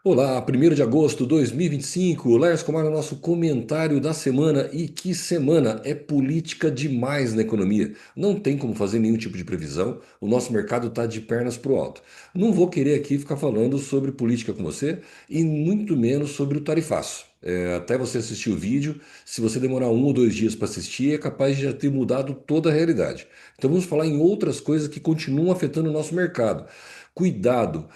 Olá, 1º de agosto de 2025, Lars Comar no nosso comentário da semana. E que semana! É política demais na economia. Não tem como fazer nenhum tipo de previsão, o nosso mercado está de pernas para o alto. Não vou querer aqui ficar falando sobre política com você e muito menos sobre o tarifaço. Até você assistir o vídeo, se você demorar 1 ou 2 dias para assistir, é capaz de já ter mudado toda a realidade. Então vamos falar em outras coisas que continuam afetando o nosso mercado. Cuidado!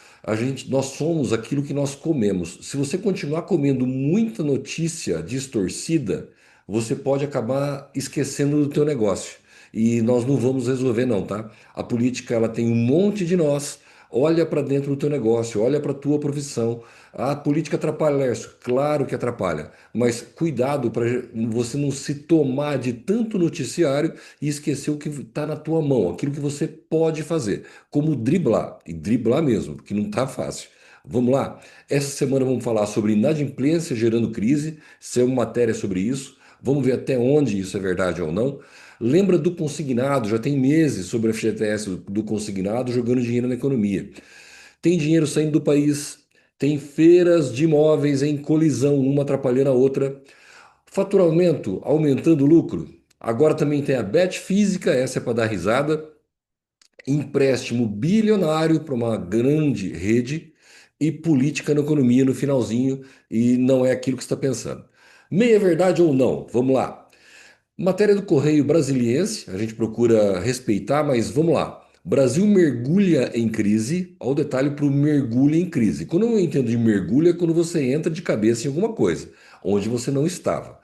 Nós somos aquilo que nós comemos. Se você continuar comendo muita notícia distorcida, você pode acabar esquecendo do teu negócio. E nós não vamos resolver não, tá? A política ela tem um monte de nós. Olha para dentro do teu negócio, olha para a tua profissão. A política atrapalha, Lércio? Claro que atrapalha, mas cuidado para você não se tomar de tanto noticiário e esquecer o que está na tua mão, aquilo que você pode fazer, como driblar, e driblar mesmo, porque não está fácil. Vamos lá? Essa semana vamos falar sobre inadimplência gerando crise, ser uma matéria sobre isso. Vamos ver até onde isso é verdade ou não. Lembra do consignado? Já tem meses sobre o FGTS do consignado jogando dinheiro na economia. Tem dinheiro saindo do país, tem feiras de imóveis em colisão, uma atrapalhando a outra. Faturamento aumentando o lucro. Agora também tem a Bet Física, essa é para dar risada. Empréstimo bilionário para uma grande rede e política na economia no finalzinho, e não é aquilo que você está pensando. Meia verdade ou não? Vamos lá. Matéria do Correio Brasiliense, a gente procura respeitar, mas vamos lá. Brasil mergulha em crise. Olha o detalhe para o mergulho em crise. Quando eu entendo de mergulho, é quando você entra de cabeça em alguma coisa, onde você não estava.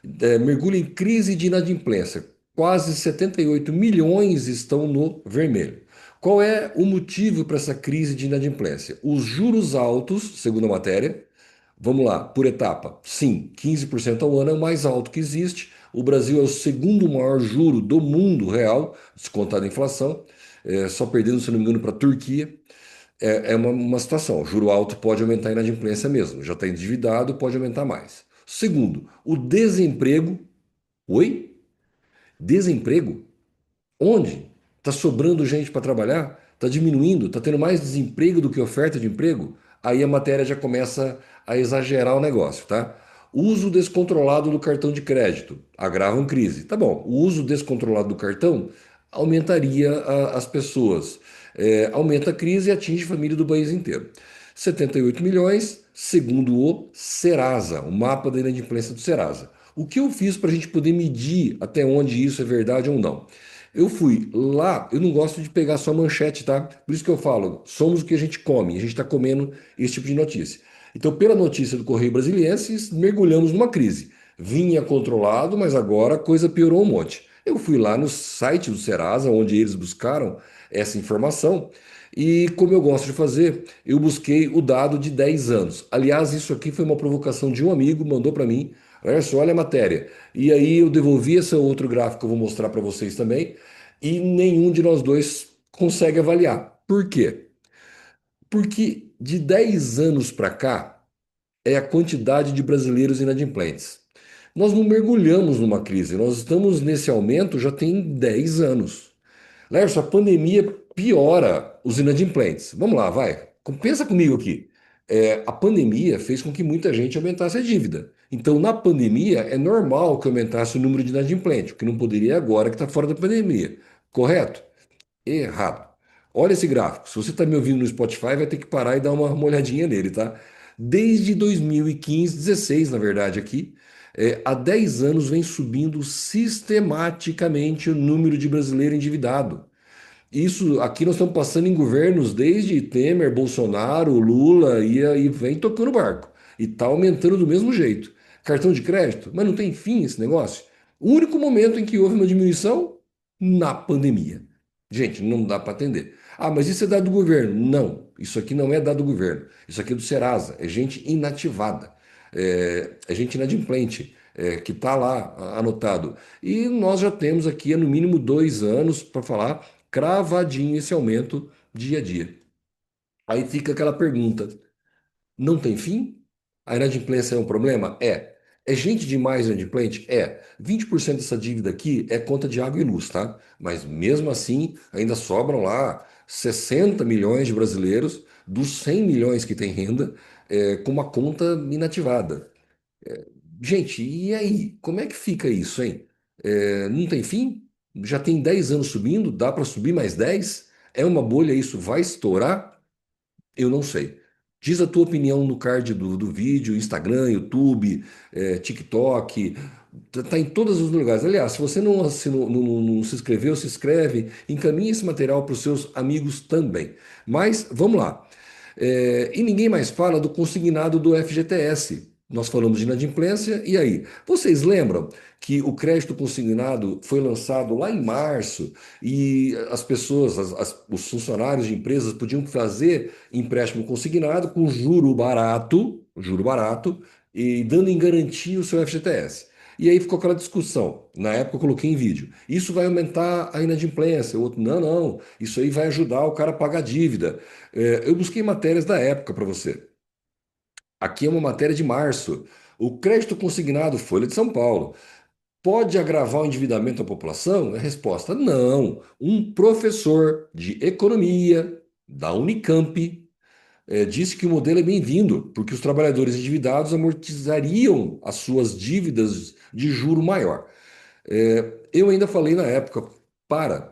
Mergulho em crise de inadimplência. Quase 78 milhões estão no vermelho. Qual é o motivo para essa crise de inadimplência? Os juros altos, segundo a matéria. Vamos lá, por etapa. Sim, 15% ao ano é o mais alto que existe. O Brasil é o segundo maior juro do mundo real, descontado a inflação, só perdendo, se não me engano, para a Turquia. É uma situação. O juro alto pode aumentar a inadimplência mesmo. Já está endividado, pode aumentar mais. Segundo, o desemprego. Oi? Desemprego? Onde? Está sobrando gente para trabalhar? Está diminuindo? Está tendo mais desemprego do que oferta de emprego? Aí a matéria já começa a exagerar o negócio, tá? Uso descontrolado do cartão de crédito agravam crise. Tá bom, o uso descontrolado do cartão aumentaria as pessoas. Aumenta a crise e atinge a família do país inteiro. 78 milhões, segundo o Serasa, o mapa da inadimplência do Serasa. O que eu fiz para a gente poder medir até onde isso é verdade ou não? Eu fui lá, eu não gosto de pegar só manchete, tá? Por isso que eu falo, somos o que a gente come, a gente está comendo esse tipo de notícia. Então, pela notícia do Correio Brasiliense, mergulhamos numa crise. Vinha controlado, mas agora a coisa piorou um monte. Eu fui lá no site do Serasa, onde eles buscaram essa informação, e como eu gosto de fazer, eu busquei o dado de 10 anos. Aliás, isso aqui foi uma provocação de um amigo, mandou para mim. Olha a matéria. E aí eu devolvi esse outro gráfico que eu vou mostrar para vocês também, e nenhum de nós dois consegue avaliar. Por quê? Porque de 10 anos para cá é a quantidade de brasileiros inadimplentes. Nós não mergulhamos numa crise, nós estamos nesse aumento já tem 10 anos. Lércio, a pandemia piora os inadimplentes. Vamos lá, vai. Pensa comigo aqui. A pandemia fez com que muita gente aumentasse a dívida. Então, na pandemia, é normal que aumentasse o número de inadimplentes, o que não poderia agora que está fora da pandemia. Correto? Errado. Olha esse gráfico. Se você está me ouvindo no Spotify, vai ter que parar e dar uma olhadinha nele, tá? Desde 2015, 16, na verdade, aqui, há 10 anos vem subindo sistematicamente o número de brasileiro endividado. Isso aqui nós estamos passando em governos desde Temer, Bolsonaro, Lula e aí vem tocando o barco. E está aumentando do mesmo jeito. Cartão de crédito, mas não tem fim esse negócio. O único momento em que houve uma diminuição, na pandemia. Gente, não dá para atender. Ah, mas isso é dado do governo? Não, isso aqui não é dado do governo. Isso aqui é do Serasa, é gente inativada, é gente inadimplente. Que está lá anotado. E nós já temos aqui há no mínimo 2 anos para falar cravadinho esse aumento dia a dia. Aí fica aquela pergunta: não tem fim? A inadimplência é um problema? É. É gente demais inadimplente? É. 20% dessa dívida aqui é conta de água e luz, tá? Mas mesmo assim, ainda sobram lá 60 milhões de brasileiros dos 100 milhões que tem renda, com uma conta inativada. Gente, e aí? Como é que fica isso, hein? Não tem fim? Já tem 10 anos subindo, dá para subir mais 10? É uma bolha, isso vai estourar? Eu não sei. Diz a tua opinião no card do vídeo, Instagram, YouTube, TikTok, tá em todos os lugares. Aliás, se você não, não se inscreveu, se inscreve, encaminhe esse material para os seus amigos também. Mas vamos lá. E ninguém mais fala do consignado do FGTS. Nós falamos de inadimplência, e aí? Vocês lembram que o crédito consignado foi lançado lá em março e as pessoas, os funcionários de empresas podiam fazer empréstimo consignado com juro barato, e dando em garantia o seu FGTS. E aí ficou aquela discussão. Na época eu coloquei em vídeo. Isso vai aumentar a inadimplência. O outro, não, não. Isso aí vai ajudar o cara a pagar a dívida. Eu busquei matérias da época para você. Aqui é uma matéria de março. O crédito consignado, Folha de São Paulo, pode agravar o endividamento da população? A resposta: não. Um professor de economia da Unicamp disse que o modelo é bem-vindo, porque os trabalhadores endividados amortizariam as suas dívidas de juro maior. Eu ainda falei na época,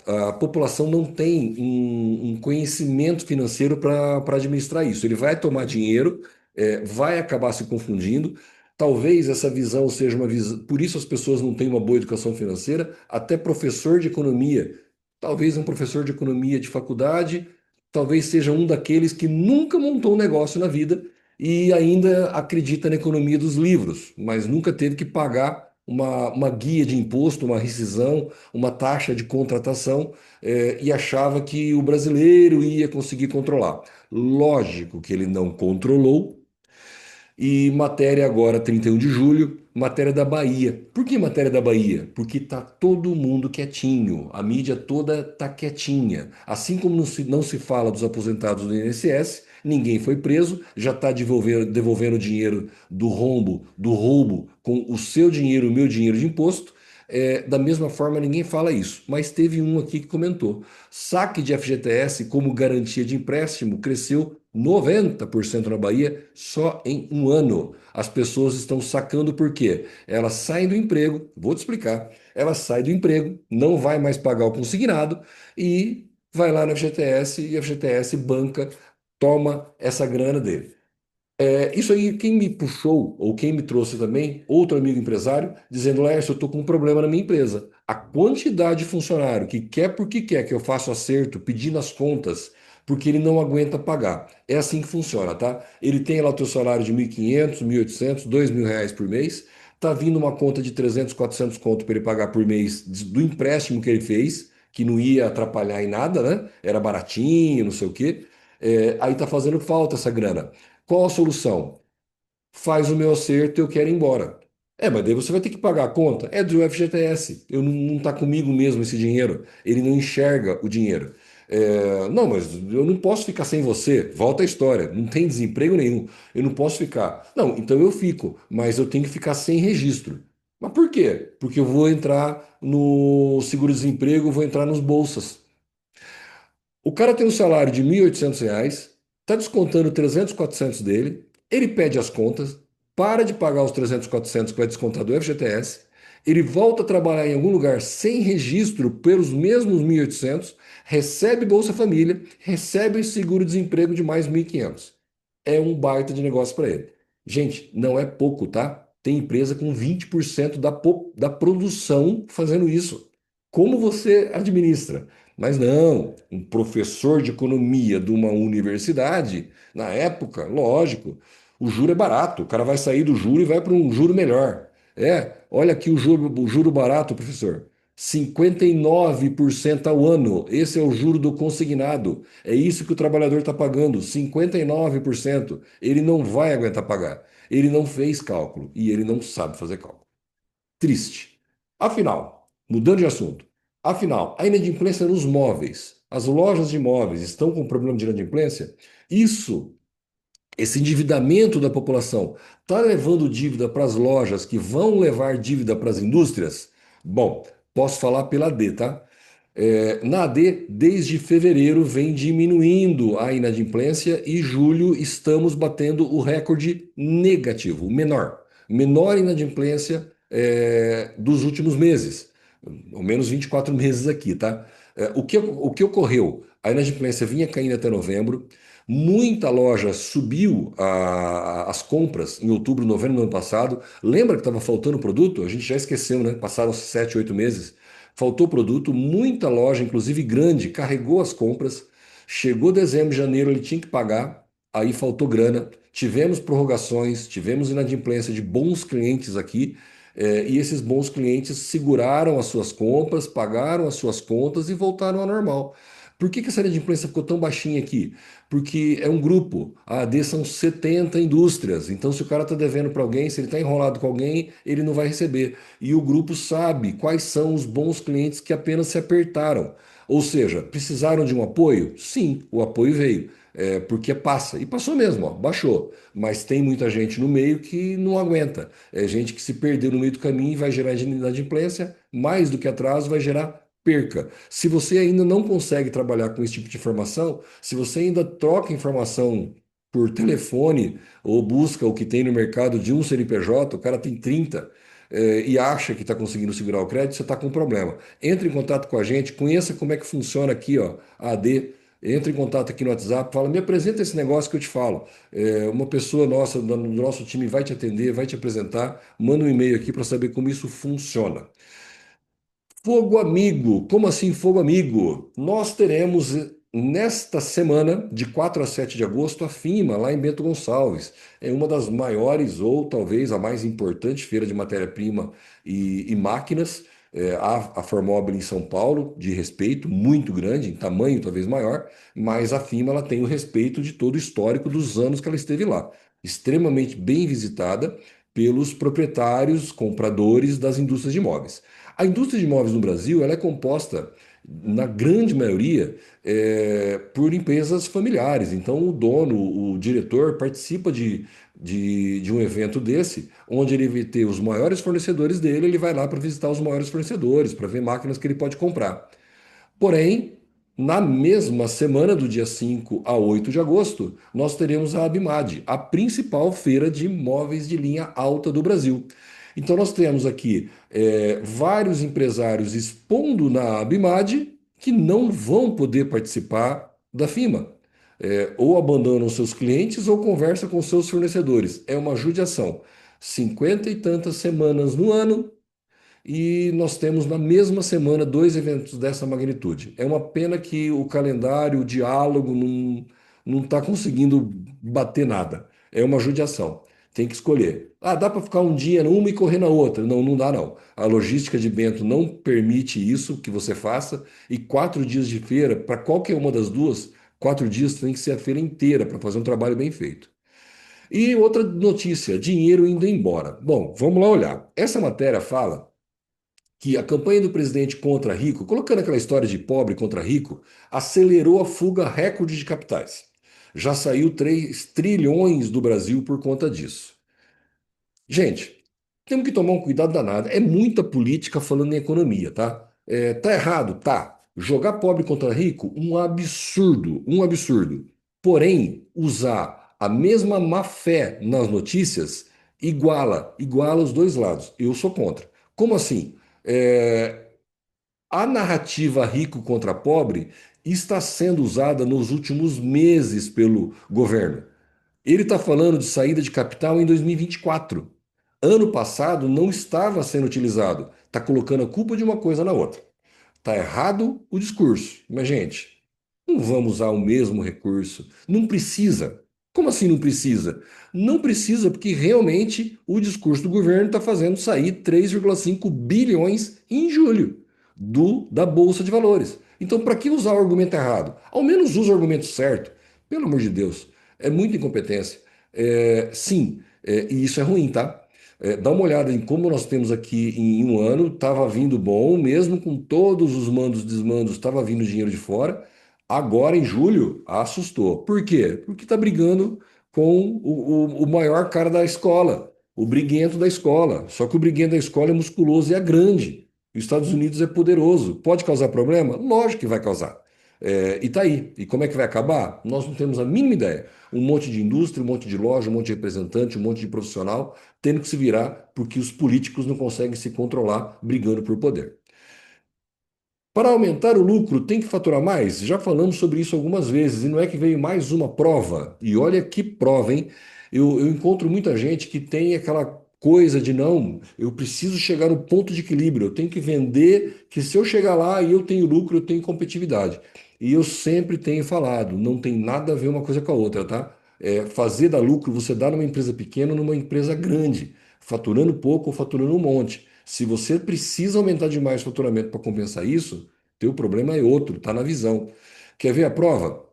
a população não tem um conhecimento financeiro para administrar isso. Ele vai tomar dinheiro, vai acabar se confundindo. Talvez essa visão seja uma visão. Por isso as pessoas não têm uma boa educação financeira. Até professor de economia, talvez um professor de economia de faculdade, talvez seja um daqueles que nunca montou um negócio na vida e ainda acredita na economia dos livros, mas nunca teve que pagar uma guia de imposto, uma rescisão, uma taxa de contratação, e achava que o brasileiro ia conseguir controlar. Lógico que ele não controlou, e matéria agora, 31 de julho, matéria da Bahia. Por que matéria da Bahia? Porque tá todo mundo quietinho, a mídia toda tá quietinha. Assim como não se fala dos aposentados do INSS, ninguém foi preso, já está devolvendo o dinheiro do roubo, com o seu dinheiro, o meu dinheiro de imposto. Da mesma forma, ninguém fala isso. Mas teve um aqui que comentou: saque de FGTS como garantia de empréstimo cresceu 90% na Bahia só em um ano. As pessoas estão sacando por quê? Elas saem do emprego, vou te explicar. Elas saem do emprego, não vai mais pagar o consignado e vai lá no FGTS e a FGTS banca, toma essa grana dele. Isso aí, quem me puxou, ou quem me trouxe também, outro amigo empresário, dizendo: Laércio, eu estou com um problema na minha empresa. A quantidade de funcionário que quer porque quer que eu faça acerto, pedindo as contas, porque ele não aguenta pagar. É assim que funciona, tá? Ele tem lá o teu salário de 1.500, 1.800, R$ 2.000 por mês, tá vindo uma conta de 300, 400 conto para ele pagar por mês do empréstimo que ele fez, que não ia atrapalhar em nada, né? Era baratinho, não sei o quê. Aí tá fazendo falta essa grana. Qual a solução? Faz o meu acerto, eu quero ir embora. Mas daí você vai ter que pagar a conta. É do FGTS. Eu não está comigo mesmo esse dinheiro. Ele não enxerga o dinheiro. Não, mas eu não posso ficar sem você. Volta a história. Não tem desemprego nenhum. Eu não posso ficar. Não, então eu fico, mas eu tenho que ficar sem registro. Mas por quê? Porque eu vou entrar no seguro-desemprego, vou entrar nos bolsas. O cara tem um salário de R$ 1.800, está descontando 300, 400 dele, ele pede as contas, para de pagar os 300, 400 que vai descontar do FGTS, ele volta a trabalhar em algum lugar sem registro pelos mesmos 1.800, recebe Bolsa Família, recebe seguro-desemprego de mais 1.500. É um baita de negócio para ele. Gente, não é pouco, tá? Tem empresa com 20% da produção fazendo isso. Como você administra? Mas não, um professor de economia de uma universidade, na época, lógico, o juro é barato, o cara vai sair do juro e vai para um juro melhor. Olha aqui o juro barato, professor. 59% ao ano. Esse é o juro do consignado. É isso que o trabalhador está pagando, 59%. Ele não vai aguentar pagar. Ele não fez cálculo e ele não sabe fazer cálculo. Triste. Afinal, mudando de assunto, afinal, a inadimplência nos móveis. As lojas de imóveis estão com problema de inadimplência? Isso, esse endividamento da população, está levando dívida para as lojas que vão levar dívida para as indústrias? Bom, posso falar pela D, tá? Na AD, desde fevereiro, vem diminuindo a inadimplência e julho estamos batendo o recorde negativo, o menor inadimplência dos últimos meses, ao menos 24 meses aqui, tá? O que ocorreu? A inadimplência vinha caindo até novembro, muita loja subiu as compras em outubro, novembro do ano passado. Lembra que estava faltando produto? A gente já esqueceu, né? Passaram 7, 8 meses. Faltou produto, muita loja, inclusive grande, carregou as compras. Chegou dezembro, janeiro, ele tinha que pagar, aí faltou grana. Tivemos prorrogações, tivemos inadimplência de bons clientes aqui, e esses bons clientes seguraram as suas compras, pagaram as suas contas e voltaram ao normal. Por que essa inadimplência ficou tão baixinha aqui? Porque é um grupo. A AD são 70 indústrias. Então, se o cara está devendo para alguém, se ele está enrolado com alguém, ele não vai receber. E o grupo sabe quais são os bons clientes que apenas se apertaram. Ou seja, precisaram de um apoio? Sim, o apoio veio. Porque passa. E passou mesmo, ó, baixou. Mas tem muita gente no meio que não aguenta. É gente que se perdeu no meio do caminho e vai gerar inadimplência, mais do que atraso, vai gerar perca. Se você ainda não consegue trabalhar com esse tipo de informação, se você ainda troca informação por telefone ou busca o que tem no mercado de um CNPJ, o cara tem 30 e acha que está conseguindo segurar o crédito, você está com um problema. Entre em contato com a gente, conheça como é que funciona aqui, ó, a AD. Entre em contato aqui no WhatsApp, fala, me apresenta esse negócio que eu te falo. Uma pessoa nossa, do nosso time, vai te atender, vai te apresentar. Manda um e-mail aqui para saber como isso funciona. Fogo Amigo, como assim Fogo Amigo? Nós teremos nesta semana, de 4 a 7 de agosto, a FIMA, lá em Bento Gonçalves. É uma das maiores, ou talvez a mais importante feira de matéria-prima e máquinas. A Formobile em São Paulo, de respeito, muito grande, em tamanho talvez maior, mas a FIMA ela tem o respeito de todo o histórico dos anos que ela esteve lá. Extremamente bem visitada pelos proprietários, compradores das indústrias de imóveis. A indústria de imóveis no Brasil ela é composta, na grande maioria, por empresas familiares. Então, o dono, o diretor, participa de um evento desse, onde ele vai ter os maiores fornecedores dele, ele vai lá para visitar os maiores fornecedores, para ver máquinas que ele pode comprar. Porém, na mesma semana, do dia 5 a 8 de agosto, nós teremos a Abimad, a principal feira de imóveis de linha alta do Brasil. Então, nós temos aqui vários empresários expondo na Abimad que não vão poder participar da FIMA. Ou abandonam seus clientes ou conversa com seus fornecedores. É uma judiação. 50 e tantas semanas no ano, e nós temos na mesma semana dois eventos dessa magnitude. É uma pena que o calendário, o diálogo não está conseguindo bater nada. É uma judiação. Tem que escolher. Ah, dá para ficar um dia numa e correr na outra. Não, não dá não. A logística de Bento não permite isso que você faça. E 4 dias de feira, para qualquer uma das duas, 4 dias tem que ser a feira inteira para fazer um trabalho bem feito. E outra notícia, dinheiro indo embora. Bom, vamos lá olhar. Essa matéria fala que a campanha do presidente contra rico, colocando aquela história de pobre contra rico, acelerou a fuga recorde de capitais. Já saiu 3 trilhões do Brasil por conta disso. Gente, temos que tomar um cuidado danado. É muita política falando em economia, tá? Tá errado? Tá. Jogar pobre contra rico? Um absurdo, um absurdo. Porém, usar a mesma má fé nas notícias iguala os dois lados. Eu sou contra. Como assim? É, a narrativa rico contra pobre está sendo usada nos últimos meses pelo governo. Ele está falando de saída de capital em 2024. Ano passado não estava sendo utilizado. Está colocando a culpa de uma coisa na outra. Está errado o discurso. Mas, gente, não vamos usar o mesmo recurso. Não precisa. Como assim não precisa? Não precisa porque realmente o discurso do governo está fazendo sair 3,5 bilhões em julho da Bolsa de Valores. Então, para que usar o argumento errado? Ao menos use o argumento certo. Pelo amor de Deus, é muita incompetência. Sim, e isso é ruim, tá? Dá uma olhada em como nós temos aqui em um ano, estava vindo bom, mesmo com todos os mandos e desmandos, estava vindo dinheiro de fora. Agora, em julho, assustou. Por quê? Porque está brigando com o maior cara da escola, o briguento da escola. Só que o briguento da escola é musculoso e é grande. Os Estados Unidos é poderoso. Pode causar problema? Lógico que vai causar. E tá aí. E como é que vai acabar? Nós não temos a mínima ideia. Um monte de indústria, um monte de loja, um monte de representante, um monte de profissional tendo que se virar porque os políticos não conseguem se controlar brigando por poder. Para aumentar o lucro, tem que faturar mais? Já falamos sobre isso algumas vezes e não é que veio mais uma prova. E olha que prova, hein? Eu encontro muita gente que tem aquela coisa de não, eu preciso chegar no ponto de equilíbrio, eu tenho que vender, que se eu chegar lá e eu tenho lucro, eu tenho competitividade. E eu sempre tenho falado, não tem nada a ver uma coisa com a outra, tá? Fazer dar lucro, você dá numa empresa pequena ou numa empresa grande, faturando pouco ou faturando um monte. Se você precisa aumentar demais o faturamento para compensar isso, teu problema é outro, tá na visão. Quer ver a prova?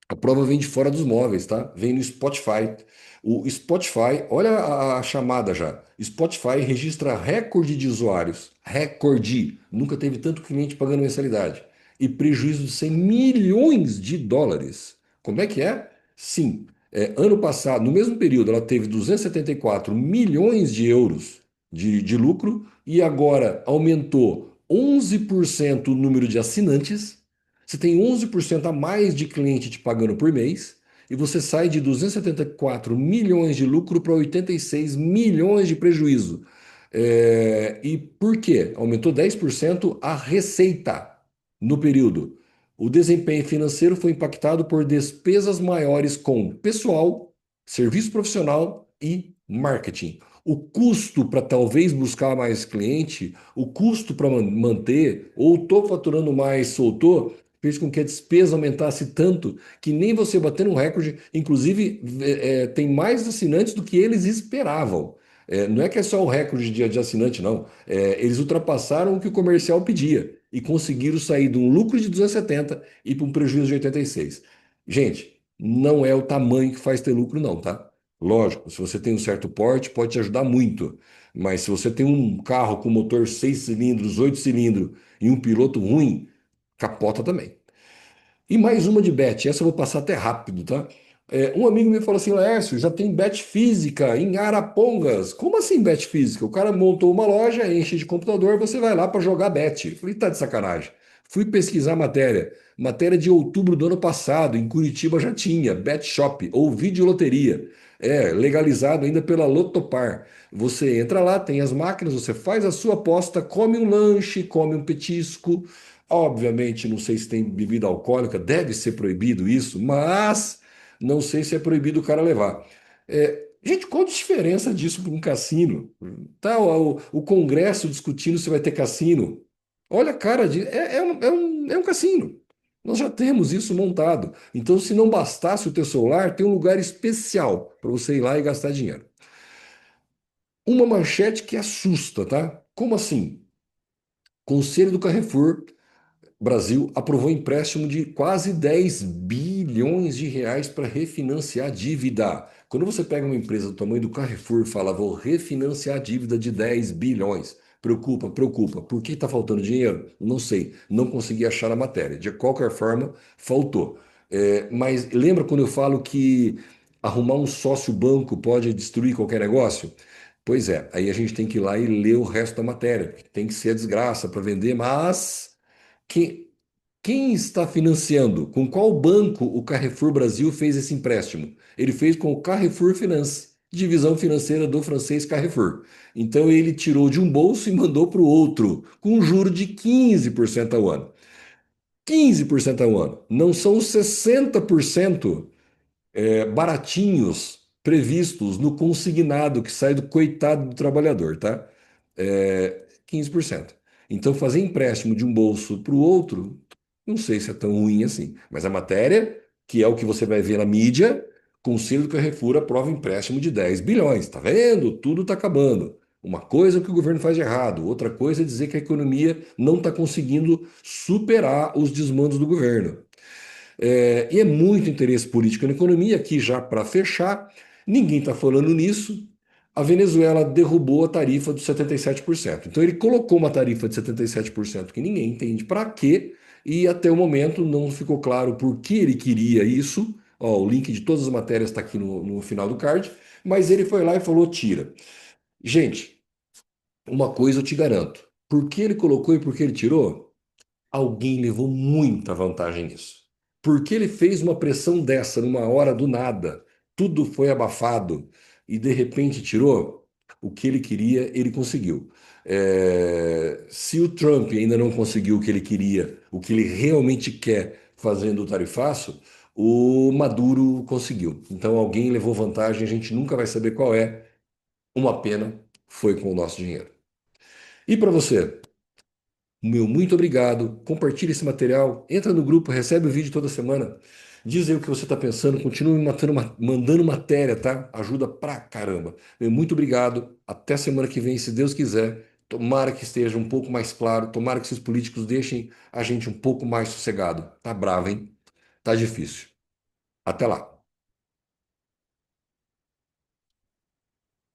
A prova vem de fora dos móveis, tá? Vem no Spotify. O Spotify, olha a chamada já. Spotify registra recorde de usuários. Recorde. Nunca teve tanto cliente pagando mensalidade. E prejuízo de 100 milhões de dólares. Como é que é? Sim. Ano passado, no mesmo período, ela teve 274 milhões de euros de lucro e agora aumentou 11% o número de assinantes. Você tem 11% a mais de cliente te pagando por mês e você sai de 274 milhões de lucro para 86 milhões de prejuízo. E por quê? Aumentou 10% a receita no período. O desempenho financeiro foi impactado por despesas maiores com pessoal, serviço profissional e marketing. O custo para talvez buscar mais cliente, o custo para manter, ou estou faturando mais, soltou, fez com que a despesa aumentasse tanto que nem você batendo um recorde, inclusive tem mais assinantes do que eles esperavam. Não é que é só o recorde de assinante, não. Eles ultrapassaram o que o comercial pedia e conseguiram sair de um lucro de 270 e para um prejuízo de 86. Gente, não é o tamanho que faz ter lucro, não, tá? Lógico, se você tem um certo porte, pode te ajudar muito. Mas se você tem um carro com motor 6 cilindros, 8 cilindros e um piloto ruim, capota também. E mais uma de bet, essa eu vou passar até rápido, tá? Um amigo me falou assim, Laércio, já tem bet física em Arapongas. Como assim bet física? O cara montou uma loja, enche de computador, você vai lá para jogar bet. Eu falei, tá de sacanagem. Fui pesquisar a matéria. Matéria de outubro do ano passado, em Curitiba já tinha, bet shop ou videoloteria. Legalizado ainda pela Lotopar. Você entra lá, tem as máquinas, você faz a sua aposta, come um lanche, come um petisco. Obviamente, não sei se tem bebida alcoólica, deve ser proibido isso, mas não sei se é proibido o cara levar. Gente, qual a diferença disso para um cassino? Tá, o Congresso discutindo se vai ter cassino. Olha a cara de. É um cassino. Nós já temos isso montado. Então, se não bastasse o teu celular, tem um lugar especial para você ir lá e gastar dinheiro. Uma manchete que assusta, tá? Como assim? Conselho do Carrefour Brasil aprovou empréstimo de quase 10 bilhões de reais para refinanciar a dívida. Quando você pega uma empresa do tamanho do Carrefour e fala, vou refinanciar a dívida de 10 bilhões, preocupa, preocupa. Por que está faltando dinheiro? Não sei, não consegui achar na matéria. De qualquer forma, faltou. Mas lembra quando eu falo que arrumar um sócio banco pode destruir qualquer negócio? Pois é, aí a gente tem que ir lá e ler o resto da matéria. Tem que ser a desgraça para vender, mas quem, quem está financiando? Com qual banco o Carrefour Brasil fez esse empréstimo? Ele fez com o Carrefour Finance, divisão financeira do francês Carrefour. Então ele tirou de um bolso e mandou para o outro, com um juro de 15% ao ano. 15% ao ano. Não são os 60% baratinhos previstos no consignado que sai do coitado do trabalhador, tá? 15%. Então, fazer empréstimo de um bolso para o outro, não sei se é tão ruim assim. Mas a matéria, que é o que você vai ver na mídia, Conselho do Carrefour aprova empréstimo de 10 bilhões. Tá vendo? Tudo está acabando. Uma coisa é o que o governo faz de errado, outra coisa é dizer que a economia não está conseguindo superar os desmandos do governo. E é muito interesse político na economia, aqui já para fechar, ninguém está falando nisso. A Venezuela derrubou a tarifa dos 77%. Então ele colocou uma tarifa de 77% que ninguém entende para quê, e até o momento não ficou claro por que ele queria isso. Ó, o link de todas as matérias está aqui no final do card, mas ele foi lá e falou: tira. Gente, uma coisa eu te garanto. Por que ele colocou e por que ele tirou? Alguém levou muita vantagem nisso. Porque ele fez uma pressão dessa numa hora do nada, tudo foi abafado e de repente tirou o que ele queria, ele conseguiu. Se o Trump ainda não conseguiu o que ele queria, o que ele realmente quer fazendo o tarifaço, o Maduro conseguiu. Então alguém levou vantagem, a gente nunca vai saber qual é. Uma pena, foi com o nosso dinheiro. E para você? Meu muito obrigado. Compartilhe esse material. Entra no grupo, recebe o vídeo toda semana. Diz aí o que você está pensando. Continue me mandando matéria, tá? Ajuda pra caramba. Meu muito obrigado. Até semana que vem, se Deus quiser. Tomara que esteja um pouco mais claro. Tomara que esses políticos deixem a gente um pouco mais sossegado. Tá bravo, hein? Tá difícil. Até lá.